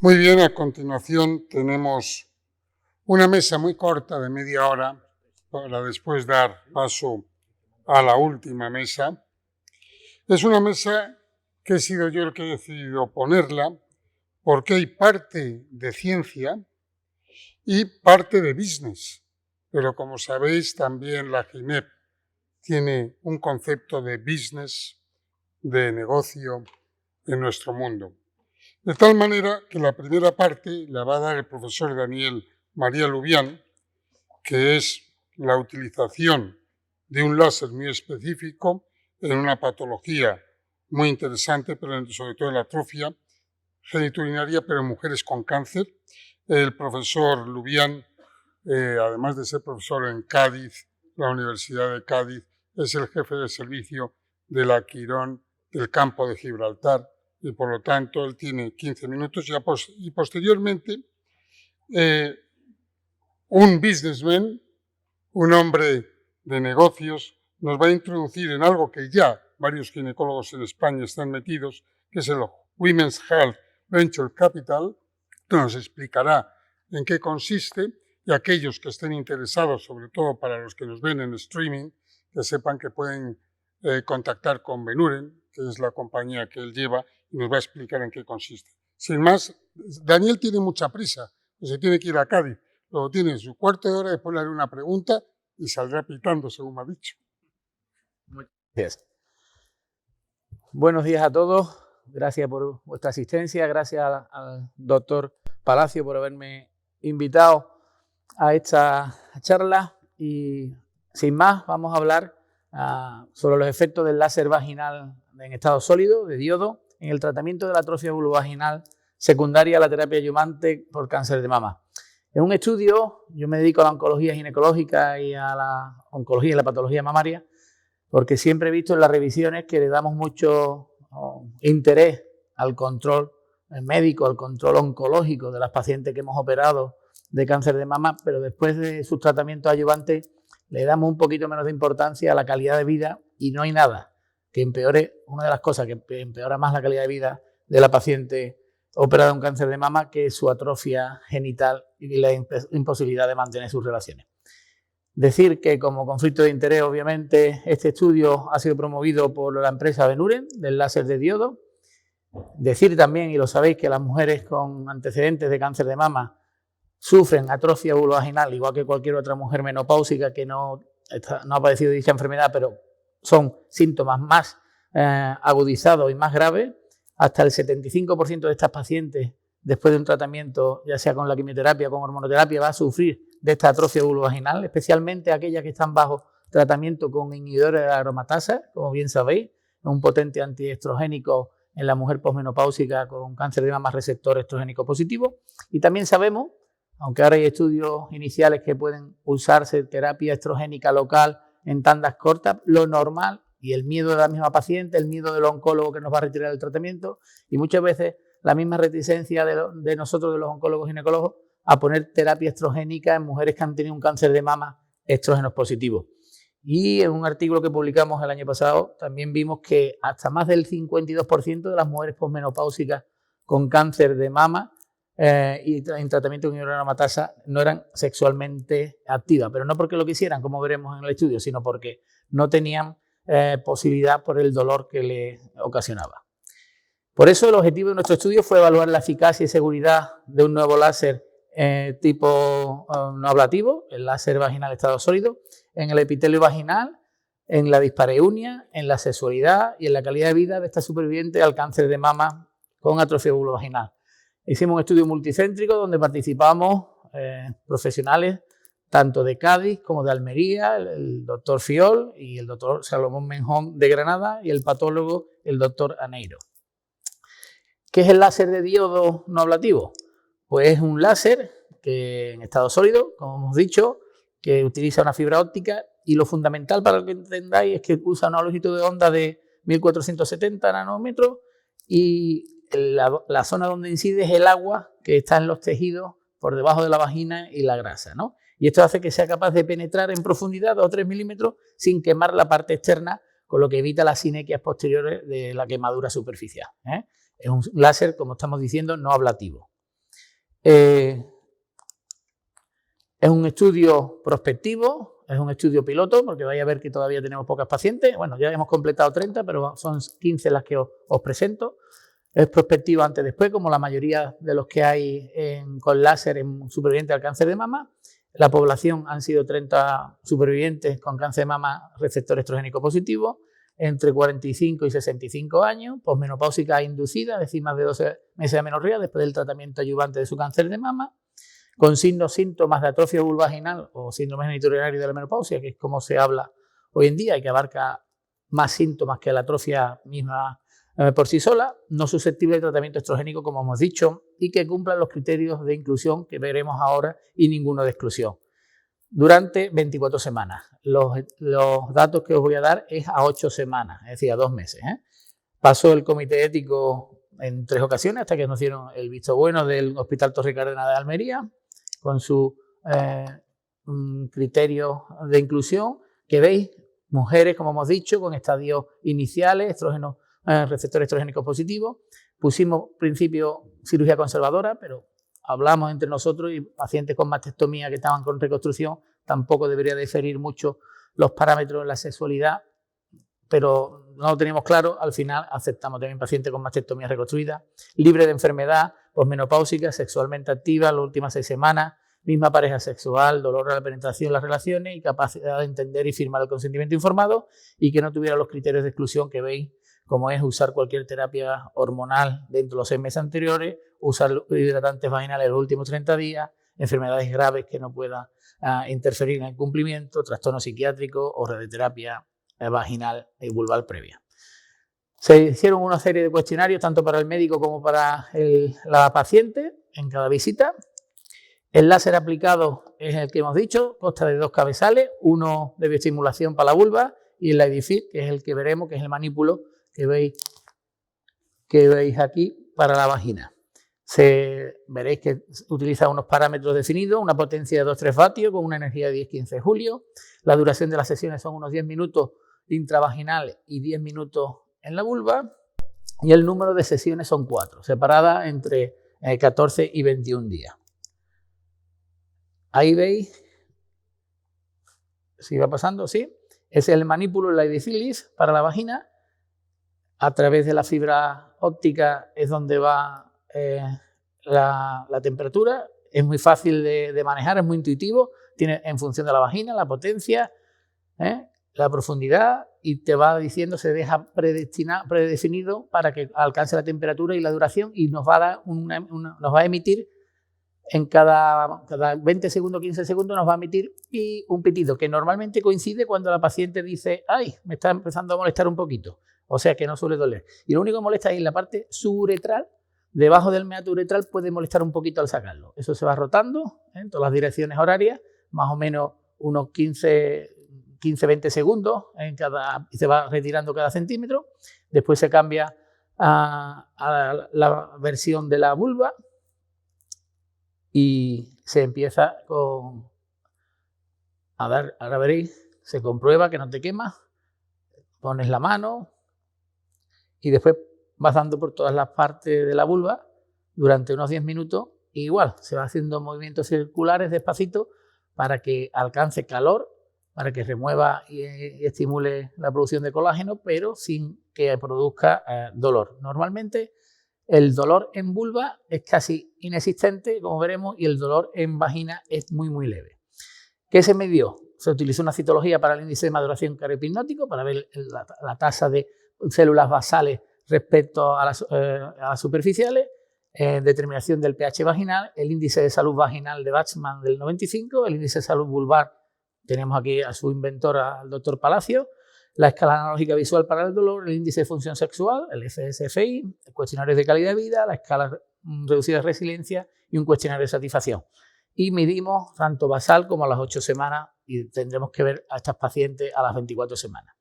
Muy bien, a continuación tenemos una mesa muy corta de media hora para después dar paso a la última mesa. Es una mesa que he sido yo el que he decidido ponerla porque hay parte de ciencia y parte de business. Pero como sabéis, también la GIMEP tiene un concepto de business, de negocio en nuestro mundo. De tal manera que la primera parte la va a dar el profesor Daniel María Lubián, que es la utilización de un láser muy específico en una patología muy interesante, pero sobre todo en la atrofia genitourinaria, pero en mujeres con cáncer. El profesor Lubián, además de ser profesor en Cádiz, la Universidad de Cádiz, es el jefe de servicio de la Quirón del campo de Gibraltar y por lo tanto él tiene 15 minutos y posteriormente un businessman, un hombre de negocios, nos va a introducir en algo que ya varios ginecólogos en España están metidos, que es el Women's Health Venture Capital, que nos explicará en qué consiste y aquellos que estén interesados, sobre todo para los que nos ven en streaming, que sepan que pueden contactar con Benuren, que es la compañía que él lleva, y nos va a explicar en qué consiste. Sin más, Daniel tiene mucha prisa, se tiene que ir a Cádiz, luego tiene su cuarto de hora, después le haré una pregunta y saldrá pitando, según me ha dicho. Muchas gracias. Buenos días a todos, gracias por vuestra asistencia, gracias al doctor Palacio por haberme invitado a esta charla y sin más vamos a hablar sobre los efectos del láser vaginal en estado sólido, de diodo, en el tratamiento de la atrofia vulvovaginal secundaria a la terapia adyuvante por cáncer de mama. En un estudio, yo me dedico a la oncología ginecológica y a la oncología y la patología mamaria, porque siempre he visto en las revisiones que le damos mucho interés al control médico, al control oncológico de las pacientes que hemos operado de cáncer de mama, pero después de sus tratamientos adyuvantes le damos un poquito menos de importancia a la calidad de vida y no hay nada que empeore, una de las cosas que empeora más la calidad de vida de la paciente operada de un cáncer de mama, que es su atrofia genital y la imposibilidad de mantener sus relaciones. Decir que como conflicto de interés, obviamente, este estudio ha sido promovido por la empresa Benuren del láser de diodo. Decir también, y lo sabéis, que las mujeres con antecedentes de cáncer de mama sufren atrofia vulvovaginal, igual que cualquier otra mujer menopáusica que no ha padecido dicha enfermedad, pero son síntomas más agudizados y más graves. Hasta el 75% de estas pacientes, después de un tratamiento, ya sea con la quimioterapia o con hormonoterapia, va a sufrir de esta atrofia vulvovaginal, especialmente aquellas que están bajo tratamiento con inhibidores de la aromatasa, como bien sabéis, un potente antiestrogénico en la mujer posmenopáusica con cáncer de mama receptor estrogénico positivo. Y también sabemos, aunque ahora hay estudios iniciales que pueden usarse terapia estrogénica local en tandas cortas, lo normal y el miedo de la misma paciente, el miedo del oncólogo que nos va a retirar el tratamiento y muchas veces la misma reticencia de nosotros, de los oncólogos ginecólogos, a poner terapia estrogénica en mujeres que han tenido un cáncer de mama estrógenos positivos. Y en un artículo que publicamos el año pasado también vimos que hasta más del 52% de las mujeres posmenopáusicas con cáncer de mama y en tratamiento con inhibidor de aromatasa no eran sexualmente activas, pero no porque lo quisieran, como veremos en el estudio, sino porque no tenían posibilidad por el dolor que le ocasionaba. Por eso el objetivo de nuestro estudio fue evaluar la eficacia y seguridad de un nuevo láser tipo no ablativo, el láser vaginal estado sólido, en el epitelio vaginal, en la dispareunia, en la sexualidad y en la calidad de vida de esta superviviente al cáncer de mama con atrofia vulvovaginal. Hicimos un estudio multicéntrico donde participamos profesionales tanto de Cádiz como de Almería, el doctor Fiol y el doctor Salomón Menjón de Granada y el patólogo el doctor Aneiro. ¿Qué es el láser de diodo no ablativo? Pues es un láser que en estado sólido, como hemos dicho, que utiliza una fibra óptica y lo fundamental para que entendáis es que usa una longitud de onda de 1470 nanómetros y la zona donde incide es el agua que está en los tejidos por debajo de la vagina y la grasa, ¿no? Y esto hace que sea capaz de penetrar en profundidad 2 o 3 milímetros sin quemar la parte externa, con lo que evita las sinequias posteriores de la quemadura superficial, ¿eh? Es un láser, como estamos diciendo, no ablativo. Es un estudio prospectivo, es un estudio piloto, porque vais a ver que todavía tenemos pocas pacientes. Bueno, ya hemos completado 30, pero son 15 las que os presento. Es prospectivo antes-después, como la mayoría de los que hay con láser en supervivientes al cáncer de mama. La población han sido 30 supervivientes con cáncer de mama receptor estrogénico positivo, entre 45 y 65 años, posmenopáusica inducida, es decir, más de 12 meses de amenorrea después del tratamiento adyuvante de su cáncer de mama, con síntomas de atrofia vulvaginal o síndrome genitourinario de la menopausia, que es como se habla hoy en día y que abarca más síntomas que la atrofia misma por sí sola, no susceptible de tratamiento estrogénico, como hemos dicho, y que cumplan los criterios de inclusión que veremos ahora y ninguno de exclusión. Durante 24 semanas. Los datos que os voy a dar es a 8 semanas, es decir, a 2 meses. Pasó el comité ético en 3 ocasiones hasta que nos dieron el visto bueno del Hospital Torre Cárdenas de Almería, con su criterio de inclusión, que veis, mujeres, como hemos dicho, con estadios iniciales, receptor estrogénico positivo. Pusimos principio cirugía conservadora, pero hablamos entre nosotros y pacientes con mastectomía que estaban con reconstrucción tampoco debería diferir mucho los parámetros de la sexualidad, pero no lo teníamos claro. Al final aceptamos también pacientes con mastectomía reconstruida, libre de enfermedad, posmenopáusica, sexualmente activa las últimas 6 semanas, misma pareja sexual, dolor a la penetración en las relaciones y capacidad de entender y firmar el consentimiento informado, y que no tuviera los criterios de exclusión que veis, como es usar cualquier terapia hormonal dentro de los 6 meses anteriores, usar hidratantes vaginales los últimos 30 días, enfermedades graves que no puedan interferir en el cumplimiento, trastorno psiquiátrico o radioterapia vaginal y vulval previa. Se hicieron una serie de cuestionarios tanto para el médico como para la paciente en cada visita. El láser aplicado es el que hemos dicho, consta de 2 cabezales, uno de bioestimulación para la vulva y el Lidifit, que es el que veremos, que es el manípulo que veis aquí para la vagina. Veréis que utiliza unos parámetros definidos, una potencia de 2-3 vatios con una energía de 10-15 julios. La duración de las sesiones son unos 10 minutos intravaginal y 10 minutos en la vulva. Y el número de sesiones son 4, separadas entre 14 y 21 días. Ahí veis, si va pasando, sí, es el manípulo Lidifilis para la vagina. A través de la fibra óptica es donde va la temperatura. Es muy fácil de manejar, es muy intuitivo. Tiene en función de la vagina, la potencia, la profundidad, y te va diciendo, se deja predefinido para que alcance la temperatura y la duración, y nos va a dar nos va a emitir en cada 20 segundos, 15 segundos, nos va a emitir un pitido que normalmente coincide cuando la paciente dice, ay, me está empezando a molestar un poquito. O sea que no suele doler. Y lo único que molesta es en la parte suburetral, debajo del meato uretral puede molestar un poquito al sacarlo. Eso se va rotando en todas las direcciones horarias, más o menos unos 15-20 segundos y se va retirando cada centímetro. Después se cambia a la versión de la vulva y se empieza a dar, ahora veréis, se comprueba que no te quema, pones la mano y después vas dando por todas las partes de la vulva durante unos 10 minutos. Y igual, se va haciendo movimientos circulares despacito para que alcance calor, para que remueva y estimule la producción de colágeno, pero sin que produzca dolor. Normalmente el dolor en vulva es casi inexistente, como veremos, y el dolor en vagina es muy, muy leve. ¿Qué se midió? Se utilizó una citología para el índice de maduración cariopnótico, para ver la tasa de células basales respecto a las superficiales, determinación del pH vaginal, el índice de salud vaginal de Bachmann del 95, el índice de salud vulvar, tenemos aquí a su inventor, al doctor Palacio, la escala analógica visual para el dolor, el índice de función sexual, el FSFI, el cuestionario de calidad de vida, la escala reducida de resiliencia y un cuestionario de satisfacción. Y medimos tanto basal como a las 8 semanas, y tendremos que ver a estas pacientes a las 24 semanas.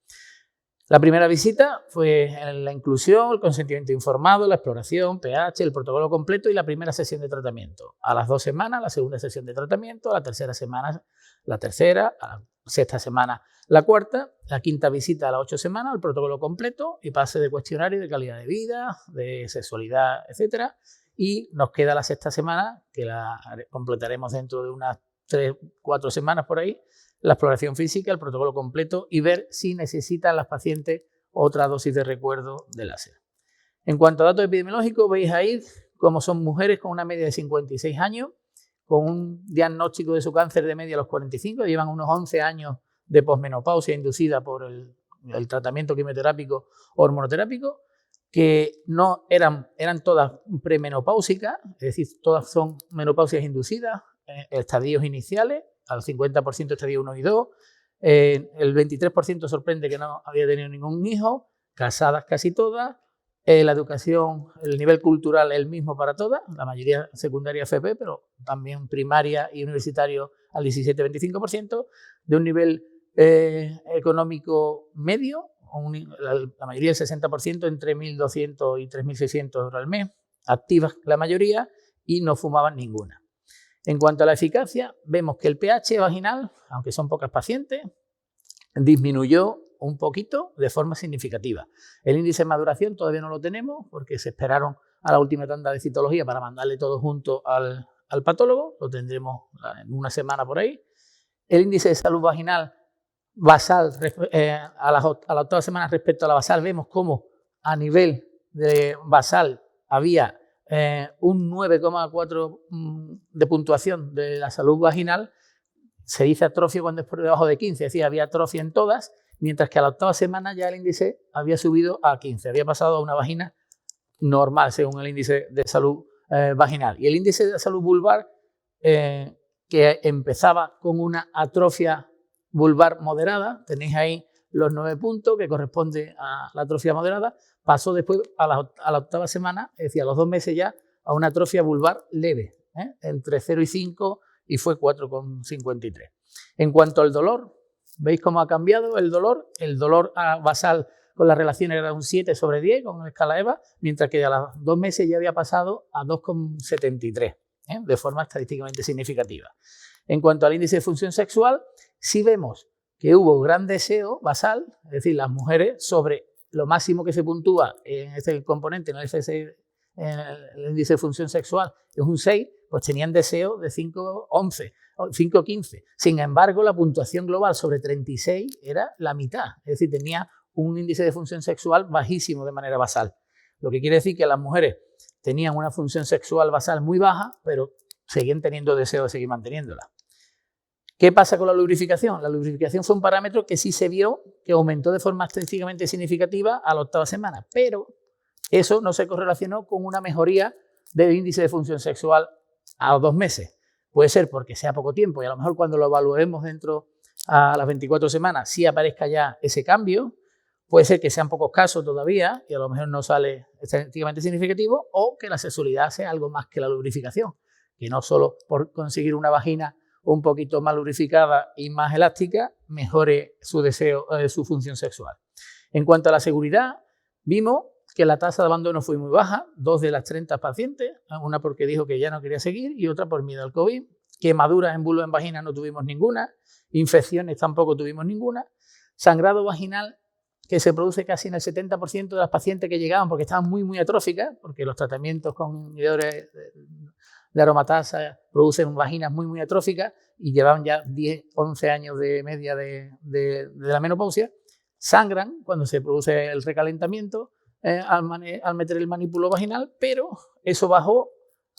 La primera visita fue en la inclusión, el consentimiento informado, la exploración, pH, el protocolo completo y la primera sesión de tratamiento. A las 2 semanas, la segunda sesión de tratamiento, a la tercera semana, la tercera, a la sexta semana, la cuarta, la quinta visita a las 8 semanas, el protocolo completo y pase de cuestionario de calidad de vida, de sexualidad, etc. y nos queda la sexta semana, que la completaremos dentro de unas 3-4 semanas por ahí, la exploración física, el protocolo completo y ver si necesitan las pacientes otra dosis de recuerdo de láser. En cuanto a datos epidemiológicos, veis ahí cómo son mujeres con una media de 56 años, con un diagnóstico de su cáncer de media a los 45, llevan unos 11 años de posmenopausia inducida por el tratamiento quimioterápico o hormonoterápico, que no eran todas premenopáusicas, es decir, todas son menopausias inducidas, estadios iniciales, al 50% estadio 1 y 2, el 23% sorprende que no había tenido ningún hijo, casadas casi todas, la educación, el nivel cultural es el mismo para todas, la mayoría secundaria FP, pero también primaria y universitario al 17-25%, de un nivel económico medio, la mayoría del 60%, entre 1.200 y 3.600 euros al mes, activas la mayoría y no fumaban ninguna. En cuanto a la eficacia, vemos que el pH vaginal, aunque son pocas pacientes, disminuyó un poquito de forma significativa. El índice de maduración todavía no lo tenemos porque se esperaron a la última tanda de citología para mandarle todo junto al patólogo, lo tendremos en una semana por ahí. El índice de salud vaginal basal a la octava semana respecto a la basal, vemos cómo a nivel de basal había un 9,4 de puntuación de la salud vaginal. Se dice atrofia cuando es por debajo de 15, es decir, había atrofia en todas, mientras que a la octava semana ya el índice había subido a 15, había pasado a una vagina normal según el índice de salud vaginal. Y el índice de salud vulvar, que empezaba con una atrofia vulvar moderada, tenéis ahí los 9 puntos que corresponde a la atrofia moderada, pasó después a la octava semana, es decir, a los 2 meses ya, a una atrofia vulvar leve, entre 0 y 5, y fue 4,53. En cuanto al dolor, ¿veis cómo ha cambiado el dolor? El dolor basal con la relación era un 7/10 con la escala EVA, mientras que a los 2 meses ya había pasado a 2,73, de forma estadísticamente significativa. En cuanto al índice de función sexual, sí vemos que hubo gran deseo basal, es decir, las mujeres sobre lo máximo que se puntúa en este componente, en el FSI, en el índice de función sexual, es un 6, pues tenían deseo de 5,11, 5,15. Sin embargo, la puntuación global sobre 36 era la mitad, es decir, tenía un índice de función sexual bajísimo de manera basal. Lo que quiere decir que las mujeres tenían una función sexual basal muy baja, pero seguían teniendo deseo de seguir manteniéndola. ¿Qué pasa con la lubrificación? La lubrificación fue un parámetro que sí se vio que aumentó de forma estadísticamente significativa a la octava semana, pero eso no se correlacionó con una mejoría del índice de función sexual a los 2 meses. Puede ser porque sea poco tiempo y a lo mejor cuando lo evaluemos dentro a las 24 semanas sí aparezca ya ese cambio. Puede ser que sean pocos casos todavía y a lo mejor no sale estadísticamente significativo, o que la sexualidad sea algo más que la lubrificación, que no solo por conseguir una vagina un poquito más lubrificada y más elástica mejore su deseo, su función sexual. En cuanto a la seguridad, vimos que la tasa de abandono fue muy baja, 2 de las 30 pacientes, una porque dijo que ya no quería seguir y otra por miedo al COVID. Quemaduras en vulva en vagina no tuvimos ninguna, infecciones tampoco tuvimos ninguna, sangrado vaginal que se produce casi en el 70% de las pacientes que llegaban porque estaban muy atróficas, porque los tratamientos con inhibidores de aromatasa producen vaginas muy atróficas y llevaban ya 10-11 años de media de la menopausia. Sangran cuando se produce el recalentamiento al meter el manípulo vaginal, pero eso bajó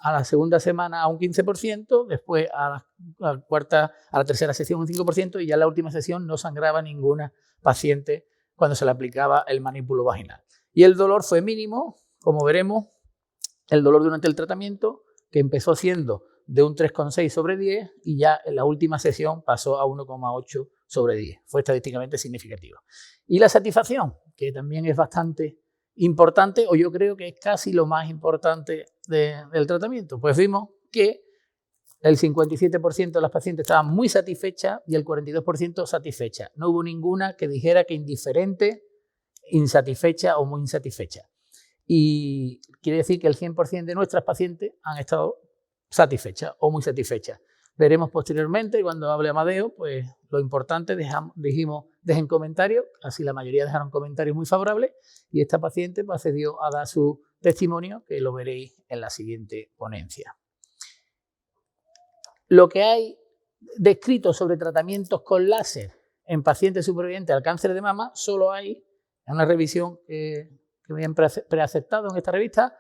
a la segunda semana a un 15%, después a la tercera sesión un 5% y ya en la última sesión no sangraba ninguna paciente cuando se le aplicaba el manípulo vaginal. Y el dolor fue mínimo, como veremos, el dolor durante el tratamiento, que empezó siendo de un 3,6/10 y ya en la última sesión pasó a 1,8/10. Fue estadísticamente significativo. Y la satisfacción, que también es bastante importante, o yo creo que es casi lo más importante del tratamiento. Pues vimos que el 57% de las pacientes estaban muy satisfechas y el 42% satisfechas. No hubo ninguna que dijera que indiferente, insatisfecha o muy insatisfecha. Y quiere decir que el 100% de nuestras pacientes han estado satisfechas o muy satisfechas. Veremos posteriormente, cuando hable Amadeo, pues lo importante, dijimos, dejen comentarios, así la mayoría dejaron comentarios muy favorables, y esta paciente pues, accedió a dar su testimonio, que lo veréis en la siguiente ponencia. Lo que hay descrito sobre tratamientos con láser en pacientes supervivientes al cáncer de mama, solo hay, en una revisión que me han preaceptado en esta revista,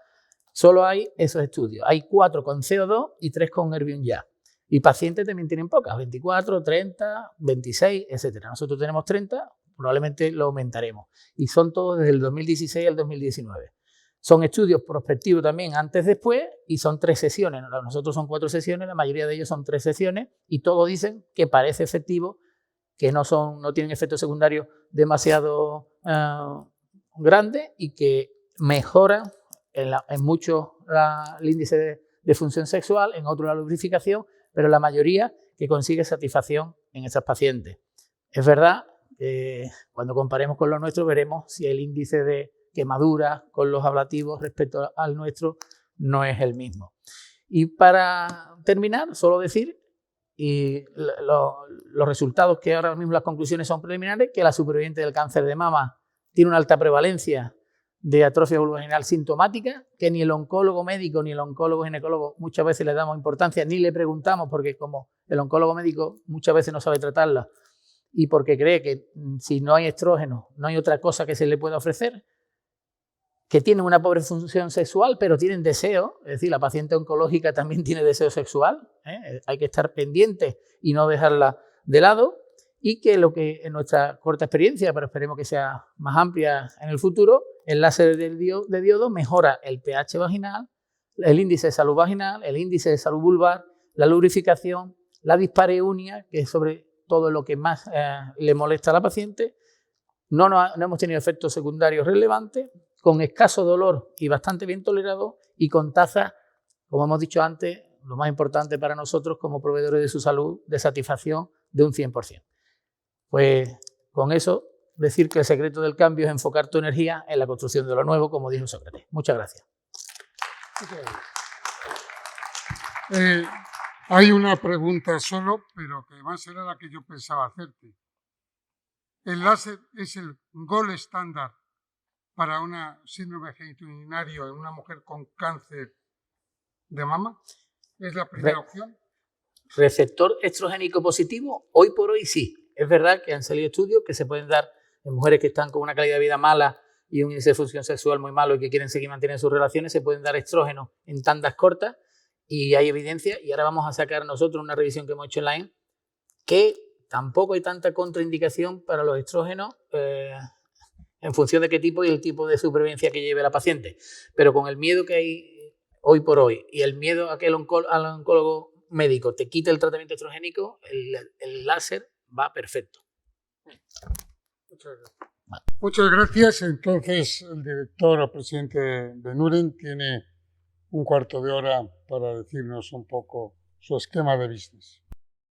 solo hay esos estudios. Hay 4 con CO2 y 3 con Erbium-YAG. Y pacientes también tienen pocas, 24, 30, 26, etc. Nosotros tenemos 30, probablemente lo aumentaremos. Y son todos desde el 2016 al 2019. Son estudios prospectivos también antes-después y son 3 sesiones. Nosotros son 4 sesiones, la mayoría de ellos son 3 sesiones y todos dicen que parece efectivo, que no tienen efectos secundarios demasiado grandes y que mejoran en muchos el índice de función sexual, en otros la lubrificación, pero la mayoría que consigue satisfacción en esas pacientes. Es verdad que cuando comparemos con los nuestros veremos si el índice de quemadura con los ablativos respecto al nuestro no es el mismo. Y para terminar, solo decir, y los resultados que ahora mismo las conclusiones son preliminares, que la superviviente del cáncer de mama tiene una alta prevalencia de atrofia vulvovaginal sintomática, que ni el oncólogo médico ni el oncólogo ginecólogo muchas veces le damos importancia, ni le preguntamos, porque como el oncólogo médico muchas veces no sabe tratarla y porque cree que si no hay estrógeno no hay otra cosa que se le pueda ofrecer, que tienen una pobre función sexual pero tienen deseo, es decir, la paciente oncológica también tiene deseo sexual, hay que estar pendientes y no dejarla de lado, y que lo que en nuestra corta experiencia, pero esperemos que sea más amplia en el futuro, el láser de diodo mejora el pH vaginal, el índice de salud vaginal, el índice de salud vulvar, la lubrificación, la dispareunia, que es sobre todo lo que más le molesta a la paciente. No hemos tenido efectos secundarios relevantes, con escaso dolor y bastante bien tolerado, y con tasas, como hemos dicho antes, lo más importante para nosotros como proveedores de su salud, de satisfacción de un 100%. Pues con eso, decir que el secreto del cambio es enfocar tu energía en la construcción de lo nuevo, como dijo Sócrates. Muchas gracias. Hay una pregunta solo, pero que además era la que yo pensaba hacerte. ¿El láser es el gold estándar para una síndrome genitourinario en una mujer con cáncer de mama? ¿Es la primera opción? Receptor estrogénico positivo, hoy por hoy sí. Es verdad que han salido estudios que se pueden dar en mujeres que están con una calidad de vida mala y un índice de función sexual muy malo y que quieren seguir manteniendo sus relaciones, se pueden dar estrógenos en tandas cortas y hay evidencia. Y ahora vamos a sacar nosotros una revisión que hemos hecho online que tampoco hay tanta contraindicación para los estrógenos en función de qué tipo y el tipo de supervivencia que lleve la paciente. Pero con el miedo que hay hoy por hoy y el miedo a que al oncólogo médico te quite el tratamiento estrogénico, el láser va perfecto. Muchas gracias. Entonces, el director o presidente de Nuren tiene un cuarto de hora para decirnos un poco su esquema de business.